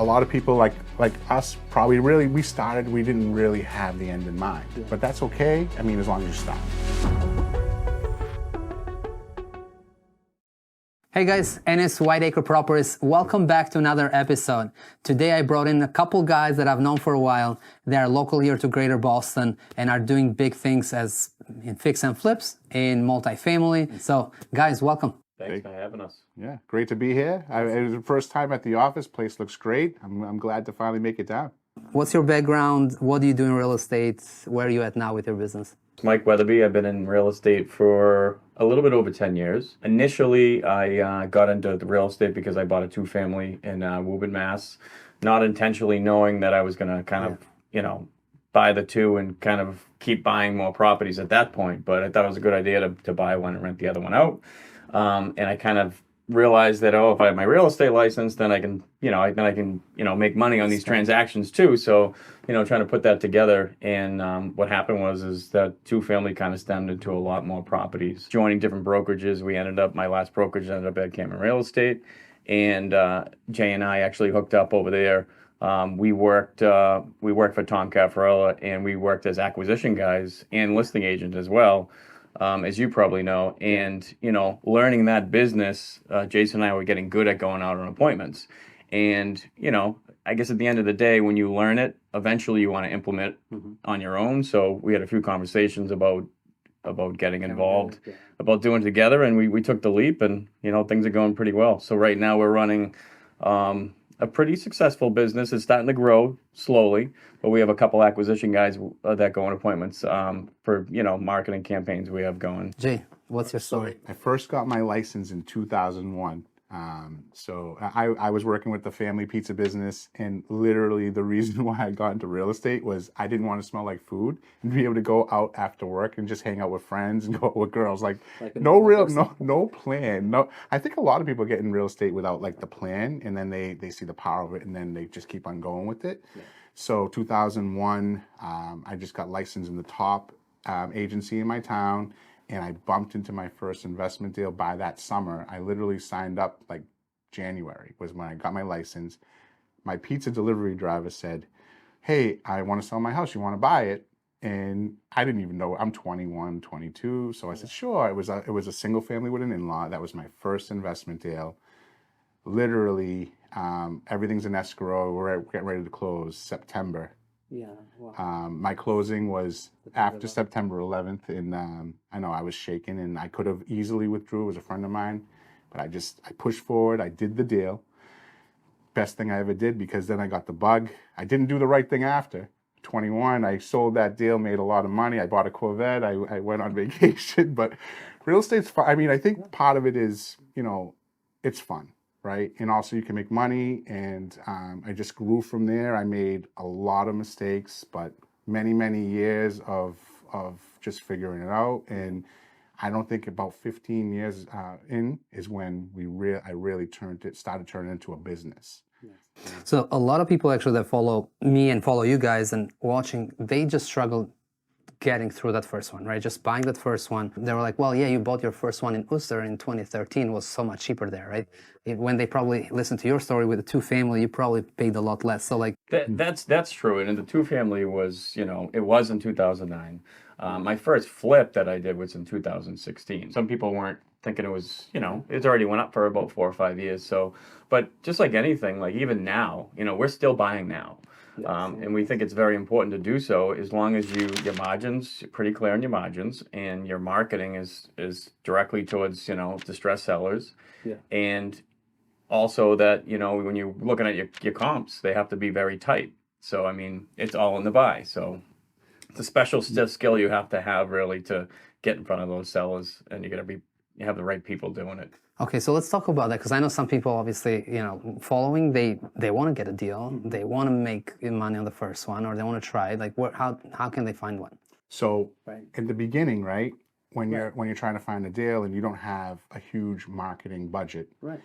A lot of people like us probably we started, we didn't really have the end in mind. But that's okay, I mean, as long as you start. Hey guys, Enis, Whiteacre Properties. Welcome back to another episode. Today I brought in a couple guys that I've known for a while. They are local here to Greater Boston and are doing big things as in fix and flips, in multifamily. So guys, welcome. Thanks for having us. Yeah, great to be here. It was the first time at the office. Place looks great. I'm glad to finally make it down. What's your background? What do you do in real estate? Where are you at now with your business? Mike Weatherby. I've been in real estate for a little bit over 10 years. Initially, I got into the real estate because I bought a two-family in Woburn, Mass. Not intentionally knowing that I was going to kind of, buy the two and kind of keep buying more properties at that point. But I thought it was a good idea to buy one and rent the other one out. And I kind of realized that, if I have my real estate license, then I can, make money on these transactions too. So, trying to put that together. And what happened is that two-family kind of stemmed into a lot more properties. Joining different brokerages, my last brokerage ended up at Cameron Real Estate. And Jay and I actually hooked up over there. We worked for Tom Caffarella, and we worked as acquisition guys and listing agents as well. As you probably know, and learning that business, Jason and I were getting good at going out on appointments. And I guess at the end of the day, when you learn it, eventually you want to implement it on your own. So we had a few conversations about getting involved, about doing it together, and we took the leap, and things are going pretty well. So right now we're running a pretty successful business. It's starting to grow slowly, but we have a couple acquisition guys that go on appointments for marketing campaigns we have going. Jay, what's your story? I first got my license in 2001. So I was working with the family pizza business, and literally the reason why I got into real estate was I didn't want to smell like food and be able to go out after work and just hang out with friends and go out with girls. No plan. No, I think a lot of people get in real estate without the plan, and then they see the power of it, and then they just keep on going with it. Yeah. So 2001, I just got licensed in the top agency in my town. And I bumped into my first investment deal by that summer. I literally signed up January was when I got my license. My pizza delivery driver said, "Hey, I want to sell my house. You want to buy it?" And I didn't even know. I'm 21, 22. So I said, sure. It was a single family with an in-law. That was my first investment deal. Literally, everything's in escrow. We're getting ready to close September. Yeah. Wow. My closing was after September 11th, and I know I was shaken, and I could have easily withdrew. It was a friend of mine, but I pushed forward. I did the deal. Best thing I ever did, because then I got the bug. I didn't do the right thing after. 21, I sold that deal, made a lot of money. I bought a Corvette. I went on vacation, but real estate's fun. I mean, I think part of it is, it's fun. Right. And also you can make money. And I just grew from there. I made a lot of mistakes, but many, many years of just figuring it out. And I don't think about 15 years in is when I really started turning it into a business. Yes. So a lot of people actually that follow me and follow you guys and watching, they just struggle getting through that first one, right? Just buying that first one. They were like, well, yeah, you bought your first one in Worcester in 2013. It was so much cheaper there, right? When they probably listened to your story with the two-family, you probably paid a lot less. So that's true. And the two-family was, it was in 2009. My first flip that I did was in 2016. Some people weren't thinking it was, it's already went up for about 4 or 5 years. So, but just like anything, even now, we're still buying now. Yes. And we think it's very important to do so as long as your margins, you're pretty clear on your margins, and your marketing is directly towards, distressed sellers. Yeah. And also that, when you're looking at your comps, they have to be very tight. So, I mean, it's all in the buy. So it's a special skill you have to have really to get in front of those sellers, and you have the right people doing it. Okay, so let's talk about that, because I know some people obviously, following, they want to get a deal, they want to make money on the first one, or they want to try it. How can they find one? So in the beginning, right, when you're trying to find a deal and you don't have a huge marketing budget, right,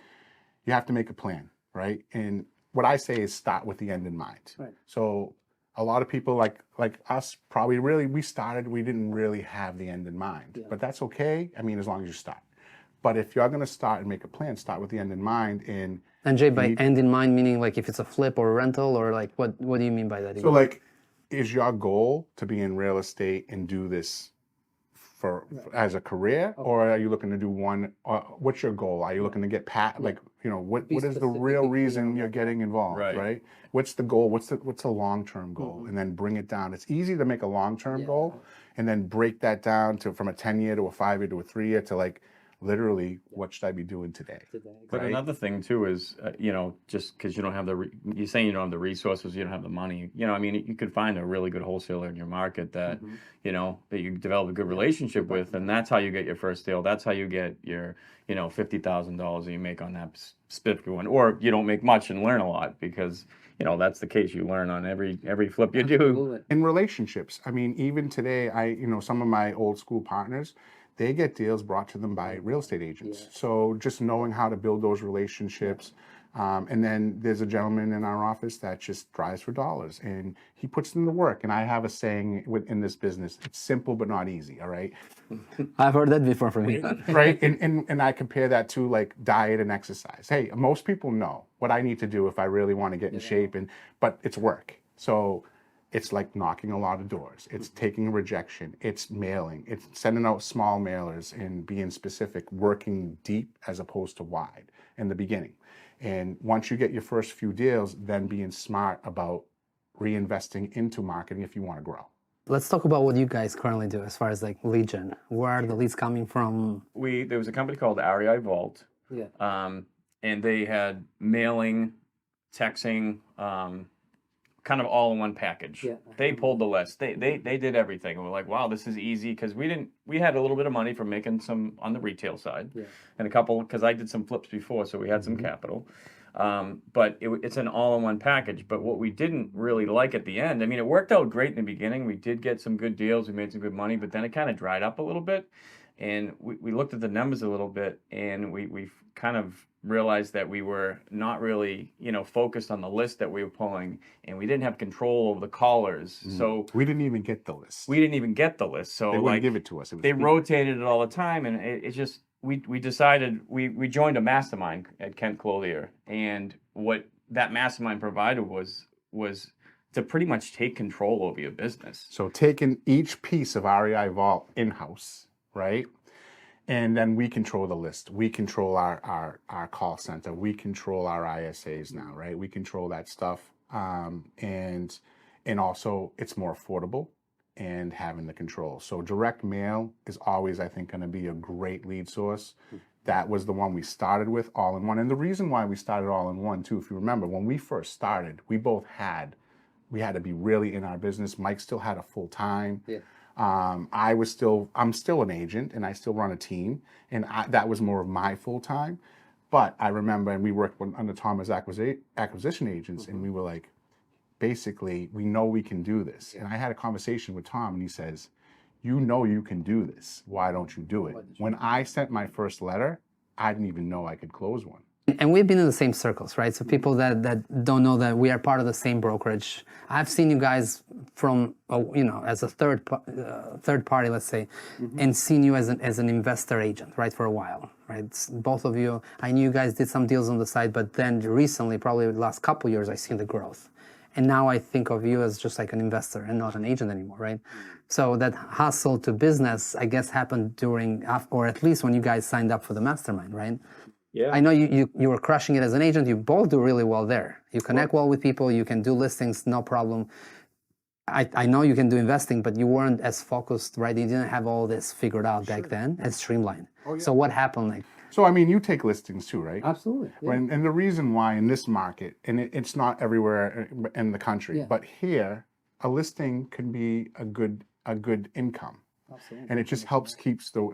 you have to make a plan, right? And what I say is start with the end in mind. Right. So a lot of people like us probably we started, we didn't really have the end in mind, but that's okay. I mean, as long as you start. But if you're going to start and make a plan, start with the end in mind. And And Jay, by end in mind, meaning like if it's a flip or a rental, or like what do you mean by that? So like, is your goal to be in real estate and do this for as a career, or are you looking to do one? What's your goal? Are you looking to get like, you know, what is the real reason you're getting involved, right? What's the goal? What's the long-term goal? And then bring it down. It's easy to make a long-term goal and then break that down to from a 10-year to a 5-year to a 3-year to like literally what should I be doing today? But another thing too is, you know, just because you don't have you're saying you don't have the resources, you don't have the money. You know, I mean, you could find a really good wholesaler in your market that, you know, that you develop a good relationship with, and that's how you get your first deal. That's how you get your, you know, $50,000 that you make on that specific one, or you don't make much and learn a lot because, you know, that's the case. You learn on every flip you do. In relationships, I mean, even today, you know, some of my old school partners, they get deals brought to them by real estate agents. So just knowing how to build those relationships. And then there's a gentleman in our office that just drives for dollars and he puts in the work. And I have a saying in this business, it's simple but not easy, all right? I've heard that before from you. Right? And I compare that to like diet and exercise. Hey, most people know what I need to do if I really want to get in shape, but it's work. So it's like knocking a lot of doors. It's taking a rejection. It's mailing. It's sending out small mailers and being specific, working deep as opposed to wide in the beginning. And once you get your first few deals, then being smart about reinvesting into marketing if you want to grow. Let's talk about what you guys currently do as far as like lead gen. Where are the leads coming from? There was a company called REI Vault. And they had mailing, texting, kind of all in one package. They pulled the list. They did everything. And we're like, wow, this is easy because we had a little bit of money from making some on the retail side, and a couple because I did some flips before, so we had some capital. But it's an all-in-one package. But what we didn't really like at the end, I mean, it worked out great in the beginning. We did get some good deals. We made some good money, but then it kind of dried up a little bit. And we looked at the numbers a little bit, and we kind of realized that we were not really, you know, focused on the list that we were pulling, and we didn't have control over the callers. So we didn't even get the list. So they wouldn't give it to us. They rotated it all the time, and it just we decided we joined a mastermind at Kent Clothier, and what that mastermind provided was to pretty much take control over your business. So taking each piece of REI Vault in-house, right? And then we control the list. We control our call center. We control our ISAs now, right? We control that stuff. And also it's more affordable and having the control. So direct mail is always, I think, going to be a great lead source. That was the one we started with, all in one. And the reason why we started all in one too, if you remember, when we first started, we had to be really in our business. Mike still had a full time. I'm still an agent and I still run a team, and that was more of my full time. But I remember, and we worked under Tom as acquisition agents, and we were like, basically, we know we can do this. And I had a conversation with Tom, and he says, you know you can do this. Why don't you do it? When I sent my first letter, I didn't even know I could close one. And we've been in the same circles, right? So people that don't know that we are part of the same brokerage. I've seen you guys from, you know, as a third party, let's say, and seen you as an investor agent, right, for a while, right? Both of you, I knew you guys did some deals on the side, but then recently, probably the last couple of years, I've seen the growth. And now I think of you as just like an investor and not an agent anymore, right? So that hustle to business, I guess, happened during, or at least when you guys signed up for the mastermind, right? Yeah. I know you were crushing it as an agent. You both do really well there. You connect well with people. You can do listings, no problem. I know you can do investing, but you weren't as focused, right? You didn't have all this figured out back then and streamlined. So what happened? Like, so, I mean, you take listings too, right? Absolutely. Yeah. And the reason why in this market, and it's not everywhere in the country, but here, a listing can be a good income. Absolutely. And it just helps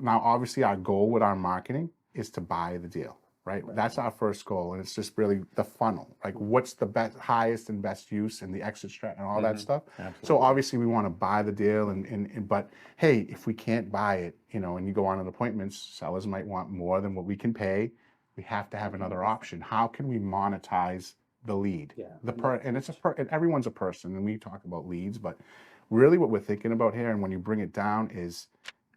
now obviously our goal with our marketing is to buy the deal. Right? That's our first goal, and it's just really the funnel. Like, what's the highest and best use, and the exit strat, and all that stuff. Absolutely. So obviously, we want to buy the deal, but hey, if we can't buy it, you know, and you go on appointments, sellers might want more than what we can pay. We have to have another option. How can we monetize the lead? And everyone's a person, and we talk about leads, but really, what we're thinking about here, and when you bring it down, is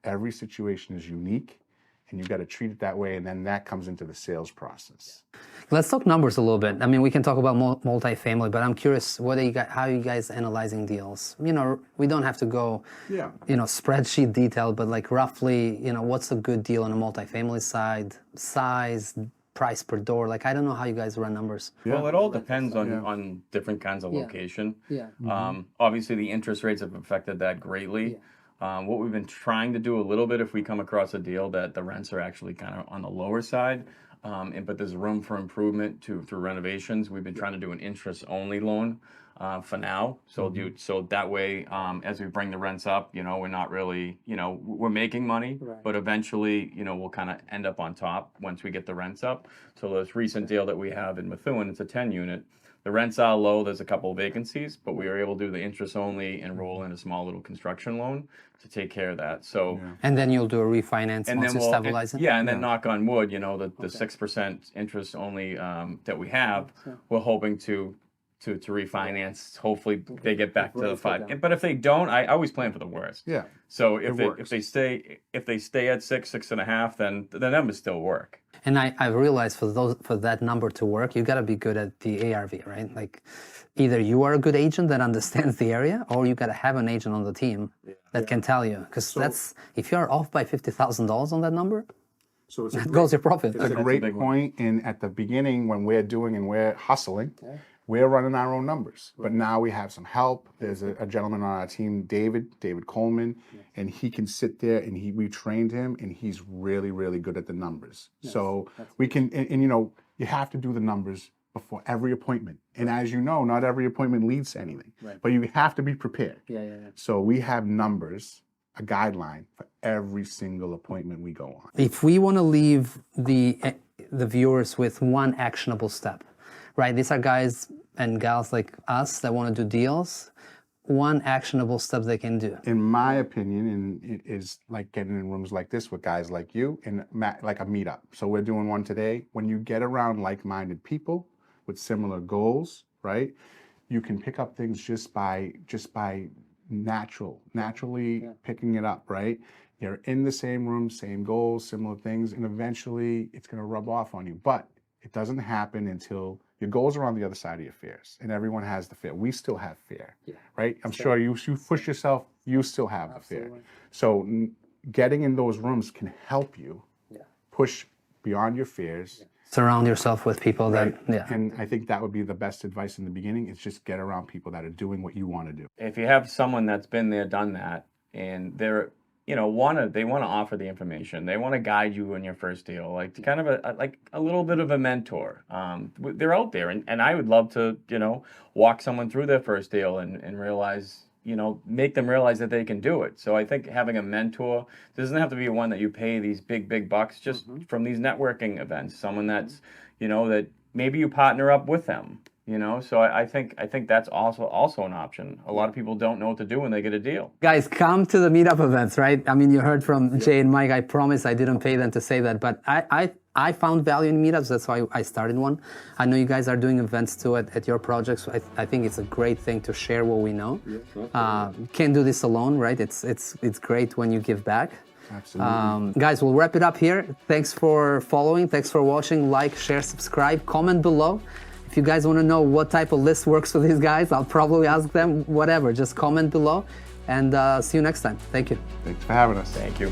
every situation is unique. and you got to treat it that way, and then that comes into the sales process. Let's talk numbers a little bit. I mean, we can talk about multifamily, but I'm curious, how are you guys analyzing deals? You know, we don't have to go, Yeah. you know, spreadsheet detailed, but like roughly, you know, what's a good deal on a multifamily side, size, price per door? Like, I don't know how you guys run numbers. Well, it all depends on different kinds of location. Yeah. Obviously, the interest rates have affected that greatly. What we've been trying to do a little bit, if we come across a deal that the rents are actually kind of on the lower side, but there's room for improvement through renovations, we've been trying to do an interest-only loan for now. So that way, as we bring the rents up, you know, we're not really, you know, we're making money, but eventually, you know, we'll kind of end up on top once we get the rents up. So this recent deal that we have in Methuen, it's a 10-unit. The rents are low. There's a couple of vacancies, but we were able to do the interest only and roll in a small little construction loan to take care of that. So, And then you'll do a refinance and once then you stabilize it? yeah, and then knock on wood, you know, the 6% interest only that we have, we're hoping to refinance. Hopefully they get back to the 5. But if they don't, I always plan for the worst. Yeah. So if they stay at 6.5, then the numbers still work. And I realized for that number to work, you got to be good at the ARV, right? Like, either you are a good agent that understands the area, or you got to have an agent on the team that can tell you. Because that's, if you are off by $50,000 on that number, So that goes your profit. It's a great point. And at the beginning, when we're doing and we're hustling, we're running our own numbers. But now we have some help. There's a gentleman on our team, David Coleman, and he can sit there, and we trained him, and he's really, really good at the numbers. So we can, and you know, you have to do the numbers before every appointment. And as you know, not every appointment leads to anything, but you have to be prepared. So we have numbers, a guideline for every single appointment we go on. If we want to leave the viewers with one actionable step, right? These are guys and gals like us that want to do deals. One actionable step they can do. In my opinion, and it is like getting in rooms like this with guys like you, and like a meetup. So we're doing one today. When you get around like-minded people with similar goals, right? You can pick up things just by naturally picking it up, right? You're in the same room, same goals, similar things, and eventually it's going to rub off on you. But it doesn't happen until your goals are on the other side of your fears, and everyone has the fear. We still have fear, right? I'm sure you push yourself, you still have the fear. So getting in those rooms can help you push beyond your fears. Surround yourself with people that, And I think that would be the best advice in the beginning, is just get around people that are doing what you want to do. If you have someone that's been there, done that, and they're, you know, they want to offer the information. They want to guide you in your first deal, like kind of a little bit of a mentor. They're out there, and I would love to, you know, walk someone through their first deal and realize, you know, make them realize that they can do it. So I think having a mentor doesn't have to be one that you pay these big bucks, just from these networking events. Someone that's, you know, that maybe you partner up with them. You know, so I think that's also an option. A lot of people don't know what to do when they get a deal. Guys, come to the meetup events, right? I mean, you heard from Jay and Mike. I promise I didn't pay them to say that, but I found value in meetups. That's why I started one. I know you guys are doing events too at your projects. So I think it's a great thing to share what we know. Can't do this alone, right? It's great when you give back. Absolutely. Guys, we'll wrap it up here. Thanks for following. Thanks for watching. Like, share, subscribe, comment below. If you guys want to know what type of list works for these guys, I'll probably ask them, whatever. Just comment below, and see you next time. Thank you. Thanks for having us. Thank you.